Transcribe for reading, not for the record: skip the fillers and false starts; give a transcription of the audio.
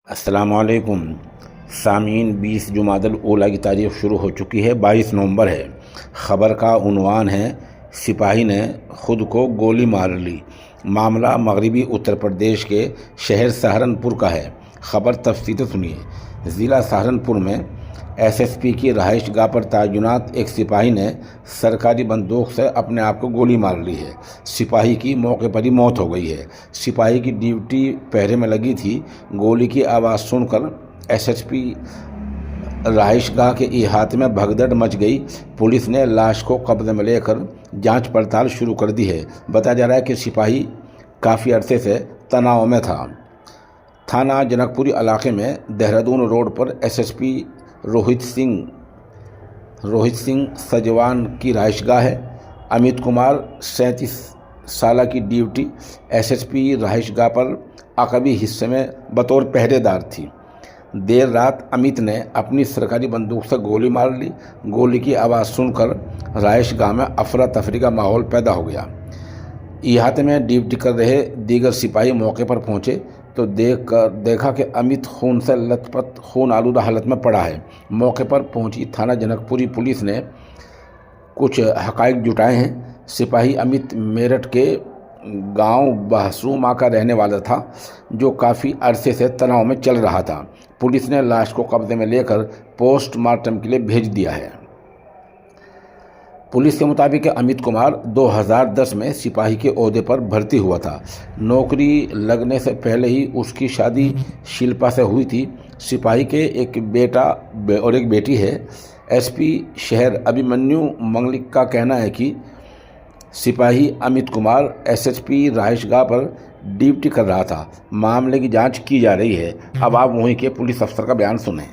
अस्सलामुअलैकुम सामीन 20 जुमादल ओला की तारीख शुरू हो चुकी है। 22 नवंबर है। ख़बर का उन्वान है सिपाही ने ख़ुद को गोली मार ली। मामला मगरबी उत्तर प्रदेश के शहर सहारनपुर का है। ख़बर तफसील से सुनिए। ज़िला सहारनपुर में एसएसपी की रहायशगाह पर तैनात एक सिपाही ने सरकारी बंदूक से अपने आप को गोली मार ली है। सिपाही की मौके पर ही मौत हो गई है। सिपाही की ड्यूटी पहरे में लगी थी। गोली की आवाज़ सुनकर एसएसपी रहायशगाह के अहाते में भगदड़ मच गई। पुलिस ने लाश को कब्जे में लेकर जांच पड़ताल शुरू कर दी है। बताया जा रहा है कि सिपाही काफ़ी अरसे से तनाव में था। थाना जनकपुरी इलाके में देहरादून रोड पर एसएसपी रोहित सिंह सजवान की रहायशगाह है। अमित कुमार 37 साल की ड्यूटी एसएसपी रहायशगाह पर अकबी हिस्से में बतौर पहरेदार थी। देर रात अमित ने अपनी सरकारी बंदूक से गोली मार ली। गोली की आवाज़ सुनकर रहायशगाह में अफरा तफरी का माहौल पैदा हो गया। इहाते में ड्यूटी कर रहे दीगर सिपाही मौके पर पहुंचे तो देखा कि अमित खून से लथपथ खून आलूदा हालत में पड़ा है। मौके पर पहुंची थाना जनकपुरी पुलिस ने कुछ हक़ाइक़ जुटाए हैं। सिपाही अमित मेरठ के गांव बहसूमा का रहने वाला था, जो काफ़ी अरसे से तनाव में चल रहा था। पुलिस ने लाश को कब्जे में लेकर पोस्टमार्टम के लिए भेज दिया है। पुलिस के मुताबिक अमित कुमार 2010 में सिपाही के ओहदे पर भर्ती हुआ था। नौकरी लगने से पहले ही उसकी शादी शिल्पा से हुई थी। सिपाही के एक बेटा और एक बेटी है। एसपी शहर अभिमन्यु मंगलिक का कहना है कि सिपाही अमित कुमार एसएसपी रहायशगाह पर ड्यूटी कर रहा था। मामले की जांच की जा रही है। अब आप वहीं के पुलिस अफसर का बयान सुनें।